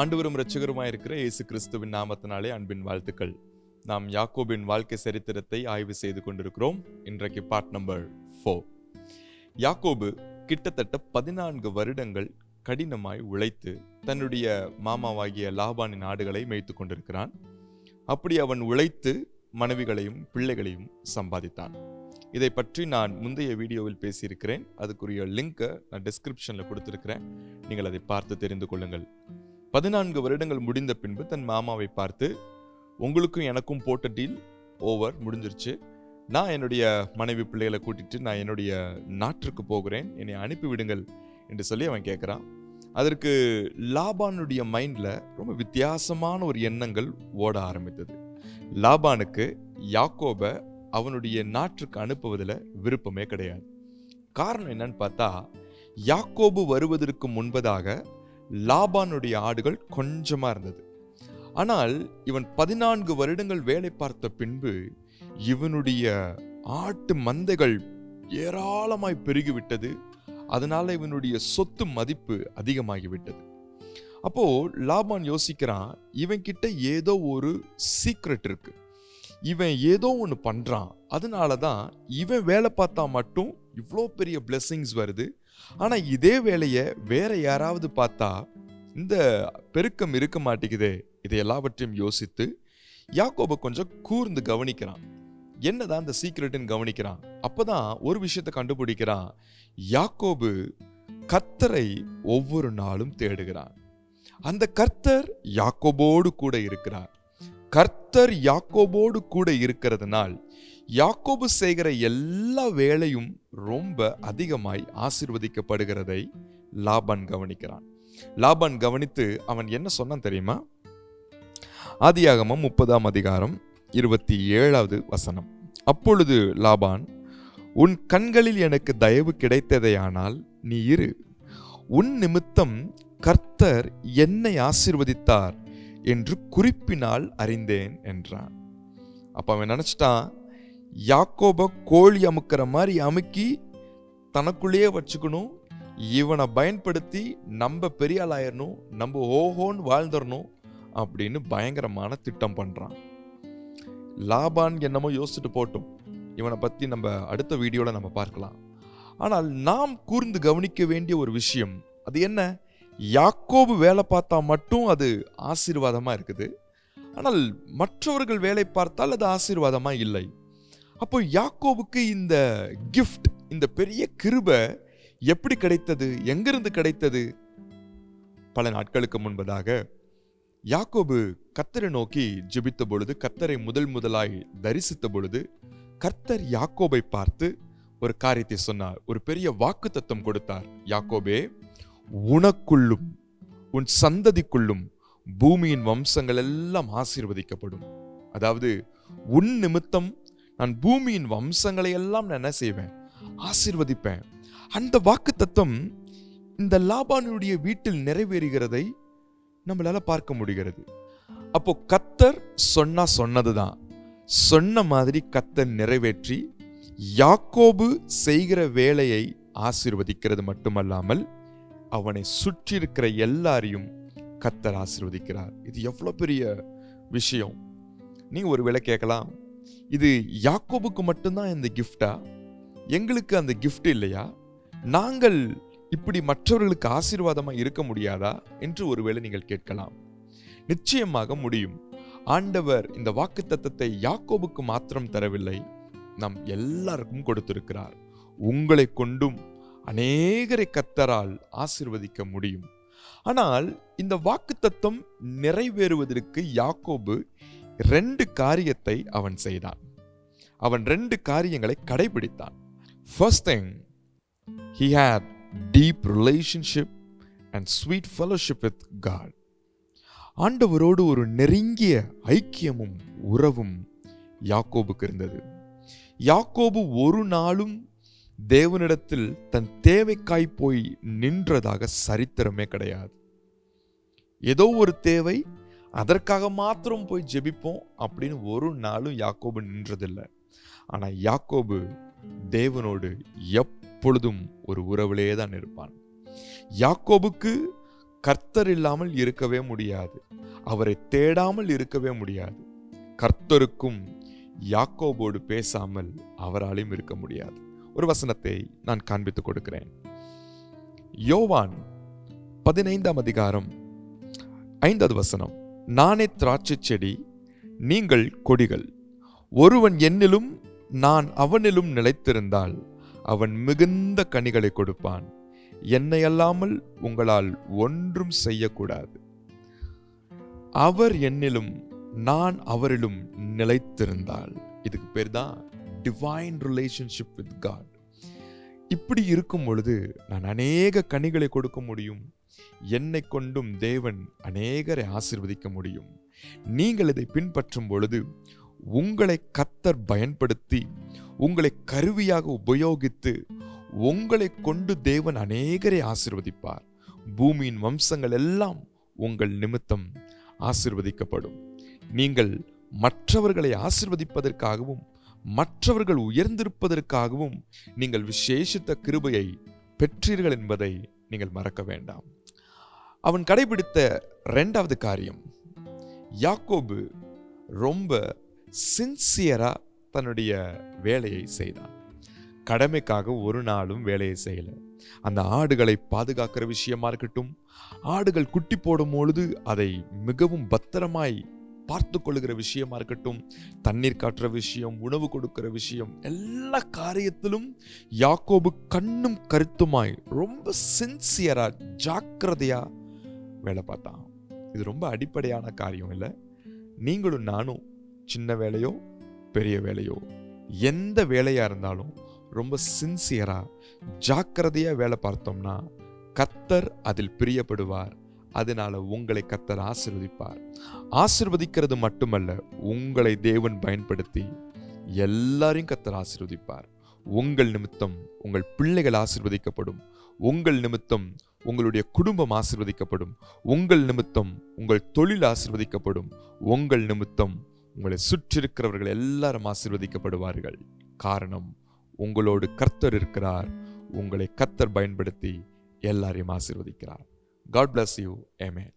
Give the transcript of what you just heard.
ஆண்டவரும் இரட்சகருமாய் இருக்கிற இயேசு கிறிஸ்துவின் நாமத்தினாலே அன்பின் வாழ்த்துக்கள். நாம் யாக்கோபின் வாழ்க்கை சரித்திரத்தை ஆய்வு செய்து கொண்டிருக்கிறோம். இன்றைக்கு பார்ட் நம்பர் 4. யாக்கோபு கிட்டத்தட்ட 14 வருடங்கள் கடினமாய் உழைத்து தன்னுடைய மாமாவாகிய லாபானின் ஆடுகளை மேய்த்து கொண்டிருக்கிறான். அப்படி அவன் உழைத்து மனைவிகளையும் பிள்ளைகளையும் சம்பாதித்தான். இதை பற்றி நான் முந்தைய வீடியோவில் பேசியிருக்கிறேன். அதுக்குரிய லிங்கை நான் டிஸ்கிரிப்ஷனில் கொடுத்திருக்கிறேன். நீங்கள் அதை பார்த்து தெரிந்து கொள்ளுங்கள். 14 வருடங்கள் முடிந்த பின்பு தன் மாமாவை பார்த்து, உங்களுக்கும் எனக்கும் போட்ட டீல் ஓவர், முடிஞ்சிருச்சு. நான் என்னுடைய மனைவி பிள்ளைகளை கூட்டிட்டு நான் என்னுடைய நாட்டிற்கு போகிறேன், என்னை அனுப்பிவிடுங்கள் என்று சொல்லி அவன் கேட்குறான். அதற்கு லாபானுடைய மைண்டில் ரொம்ப வித்தியாசமான ஒரு எண்ணங்கள் ஓட ஆரம்பித்தது. லாபானுக்கு யாக்கோபை அவனுடைய நாட்டுக்கு அனுப்புவதில் விருப்பமே கிடையாது. காரணம் என்னன்னு பார்த்தா, யாக்கோபு வருவதற்கு முன்பதாக லாபானுடைய ஆடுகள் கொஞ்சமா இருந்தது. ஆனால் இவன் 14 வருடங்கள் வேலை பார்த்த பின்பு இவனுடைய ஆட்டு மந்தைகள் ஏராளமாய் பெருகிவிட்டது. அதனால இவனுடைய சொத்து மதிப்பு அதிகமாகிவிட்டது. அப்போ லாபான் யோசிக்கிறான், இவன் கிட்ட ஏதோ ஒரு சீக்ரெட் இருக்கு, இவன் ஏதோ ஒன்று பண்றான், அதனாலதான் இவன் வேலை பார்த்தா மட்டும் இவ்வளோ பெரிய பிளெஸிங்ஸ் வருது. ஆனா இதே வேலையை வேற யாராவது பார்த்தா இந்த பெருக்கம் இருக்க மாட்டேங்குதே. இதை எல்லாவற்றையும் யோசித்து யாக்கோபு கொஞ்சம் கூர்ந்து கவனிக்கிறான். என்னதான் இந்த சீக்ரெட்னு கவனிக்கிறான். அப்பதான் ஒரு விஷயத்தை கண்டுபிடிக்கிறான். யாக்கோபு கர்த்தரை ஒவ்வொரு நாளும் தேடுகிறான். அந்த கர்த்தர் யாக்கோபோடு கூட இருக்கிறார். கர்த்தர் யாக்கோபோடு கூட இருக்கிறதுனால் யாக்கோபு செய்கிற எல்லா வேலையும் ரொம்ப அதிகமாய் ஆசீர்வதிக்கப்படுகிறதை லாபான் கவனிக்கிறான். லாபான் கவனித்து அவன் என்ன சொன்னான் தெரியுமா? ஆதியாகமம் 30ஆம் அதிகாரம் 27வது வசனம். அப்பொழுது லாபான், உன் கண்களில் எனக்கு தயவு கிடைத்ததேயானால் நீ இரு, உன் நிமித்தம் கர்த்தர் என்னை ஆசீர்வதித்தார் என்று குறிப்பினால் அறிந்தேன் என்றான். அப்ப அவன் நினைச்சிட்டான், யாக்கோப கோழி அமுக்கிற மாதிரி அமுக்கி தனக்குள்ளேயே வச்சுக்கணும், இவனை பயன்படுத்தி நம்ம பெரிய ஆளாயிரணும், நம்ம ஓஹோன்னு வாழ்ந்துடணும் அப்படின்னு பயங்கரமான திட்டம் பண்றான். லாபான் என்னமோ யோசிச்சுட்டு போட்டோம், இவனை பத்தி நம்ம அடுத்த வீடியோல நம்ம பார்க்கலாம். ஆனால் நாம் கூர்ந்து கவனிக்க வேண்டிய ஒரு விஷயம், அது என்ன? யாக்கோபு வேலை பார்த்தா மட்டும் அது ஆசீர்வாதமா இருக்குது, ஆனால் மற்றவர்கள் வேலை பார்த்தால் அது ஆசீர்வாதமா இல்லை. அப்போ யாக்கோபுக்கு இந்த கிஃப்ட், இந்த பெரிய கிருபை எப்படி கிடைத்தது? எங்கிருந்து கிடைத்தது? பல நாட்களுக்கு முன்பதாக யாக்கோபு கர்த்தரை நோக்கி ஜெபித்த பொழுது, கர்த்தரை முதலாய் தரிசித்த பொழுது, கர்த்தர் யாக்கோபை பார்த்து ஒரு காரியத்தை சொன்னார். ஒரு பெரிய வாக்குத்தத்தம் கொடுத்தார். யாக்கோபே, உனக்குள்ளும் உன் சந்ததிக்குள்ளும் பூமியின் வம்சங்கள் எல்லாம் ஆசீர்வதிக்கப்படும். அதாவது உன் நிமித்தம் நான் பூமியின் வம்சங்களை எல்லாம் நான் என்ன செய்வேன்? ஆசீர்வதிப்பேன். அந்த வாக்குத்தத்தம் இந்த லாபானுடைய வீட்டில் நிறைவேறுகிறதை நம்மளால பார்க்க முடிகிறது. அப்போ கர்த்தர் சொன்னதுதான், சொன்ன மாதிரி கர்த்தர் நிறைவேற்றி யாக்கோபு செய்கிற வேலையை ஆசீர்வதிக்கிறது மட்டுமல்லாமல் அவனை சுற்றி இருக்கிற எல்லாரையும் கர்த்தர் ஆசீர்வதிக்கிறார். இது எவ்வளவு பெரிய விஷயம். நீங்க ஒருவேளை கேட்கலாம், இது யாக்கோபுக்கு மட்டும்தான் இந்த கிஃப்டா? எங்களுக்கு அந்த கிஃப்ட் இல்லையா? நாங்கள் இப்படி மற்றவர்களுக்கு ஆசீர்வாதமா இருக்க முடியாதா என்று ஒருவேளை நீங்கள் கேட்கலாம். நிச்சயமாக முடியும். ஆண்டவர் இந்த வாக்குத்தத்தத்தை யாக்கோபுக்கு மாத்திரம் தரவில்லை, நம் எல்லாருக்கும் கொடுத்திருக்கிறார். உங்களை கொண்டும் அநேகரை கர்த்தரால் ஆசீர்வதிக்க முடியும். ஆனால் இந்த வாக்குத்தத்தம் நிறைவேறுவதற்கு யாக்கோபு 2 காரியத்தை அவன் செய்தான். அவன் 2 காரியங்களை கடைபிடித்தான். First thing, he had deep relationship and sweet fellowship with God. ஆண்டவரோடு ஒரு நெருங்கிய ஐக்கியமும் உறவும் யாக்கோபுக்கு இருந்தது. யாக்கோபு ஒரு நாளும் தேவனிடத்தில் தன் தேவைக்காய் போய் நின்றதாக சரித்திரமே கிடையாது. ஏதோ ஒரு தேவை, அதற்காக மாத்திரம் போய் ஜெபிப்போம் அப்படின்னு ஒரு நாளும் யாக்கோபு நின்றதில்லை. ஆனா யாக்கோபு தேவனோடு எப்பொழுதும் ஒரு உறவிலே தான் இருப்பான். யாக்கோபுக்கு கர்த்தர் இல்லாமல் இருக்கவே முடியாது. அவரை தேடாமல் இருக்கவே முடியாது. கர்த்தருக்கும் யாக்கோபோடு பேசாமல் அவராலையும் இருக்க முடியாது. ஒரு வசனத்தை நான் காண்பித்துக் கொடுக்கிறேன். யோவான் 15ஆம் அதிகாரம் 5வது வசனம். நானே திராட்சை செடி, நீங்கள் கொடிகள். ஒருவன் என்னிலும் நான் அவனிலும் நிலைத்திருந்தால் அவன் மிகுந்த கனிகளை கொடுப்பான். என்னை அல்லாமல் உங்களால் ஒன்றும் செய்யக்கூடாது. அவர் என்னிலும் நான் அவரிலும் நிலைத்திருந்தால், இதுக்கு பேர் தான் டிவைன் ரிலேஷன்ஷிப் வித் காட். இப்படி இருக்கும் பொழுது நான் அநேக கனிகளை கொடுக்க முடியும். என்னை கொண்டும் தேவன் அநேகரை ஆசீர்வதிக்க முடியும். நீங்கள் இதை பின்பற்றும் பொழுது உங்களை கர்த்தர் பயன்படுத்தி, உங்களை கருவியாக உபயோகித்து, உங்களை கொண்டு தேவன் அநேகரை ஆசீர்வதிப்பார். பூமியின் வம்சங்கள் எல்லாம் உங்கள் நிமித்தம் ஆசீர்வதிக்கப்படும். நீங்கள் மற்றவர்களை ஆசீர்வதிப்பதற்காகவும் மற்றவர்கள் உயர்ந்திருப்பதற்காகவும் நீங்கள் விசேஷித்த கிருபையை பெற்றீர்கள் என்பதை நீங்கள் மறக்க வேண்டாம். அவன் கடைபிடித்த 2வது காரியம், யாக்கோபு ரொம்ப சின்சியரா தன்னுடைய வேலையை செய்தான். கடமைக்காக ஒரு நாளும் வேலையை செய்யல. அந்த ஆடுகளை பாதுகாக்கிற விஷயமா இருக்கட்டும், ஆடுகள் குட்டி போடும் பொழுது அதை மிகவும் பத்திரமாய் பார்த்து கொள்ளுகிற விஷயமா இருக்கட்டும், தண்ணீர் காட்டுற விஷயம், உணவு கொடுக்கிற விஷயம், எல்லா காரியத்திலும் யாக்கோபு கண்ணும் கருத்துமாய் ரொம்ப சின்சியரா ஜாக்கிரதையா வேலை பார்த்தான். இது ரொம்ப அடிப்படையான காரியம் இல்லை? நீங்களும் நானும் சின்ன வேலையோ பெரிய வேலையோ எந்த வேலையா இருந்தாலும் ரொம்ப சின்சியரா ஜாக்கிரதையா வேலை பார்த்தோம்னா கர்த்தர் அதில் பிரியப்படுவார். அதனால உங்களை கர்த்தர் ஆசீர்வதிப்பார். ஆசீர்வதிக்கிறது மட்டுமல்ல, உங்களை தேவன் பயன்படுத்தி எல்லாரையும் கர்த்தர் ஆசீர்வதிப்பார். உங்கள் நிமித்தம் உங்கள் பிள்ளைகள் ஆசீர்வதிக்கப்படும். உங்கள் நிமித்தம் உங்களுடைய குடும்பம் ஆசீர்வதிக்கப்படும். உங்கள் நிமித்தம் உங்கள் தொழில் ஆசீர்வதிக்கப்படும். உங்கள் நிமித்தம் உங்களை சுற்றிருக்கிறவர்கள் எல்லாரும் ஆசீர்வதிக்கப்படுவார்கள். காரணம், உங்களோடு கர்த்தர் இருக்கிறார். உங்களை கர்த்தர் பயன்படுத்தி எல்லாரையும் ஆசீர்வதிக்கிறார். God bless you. Amen.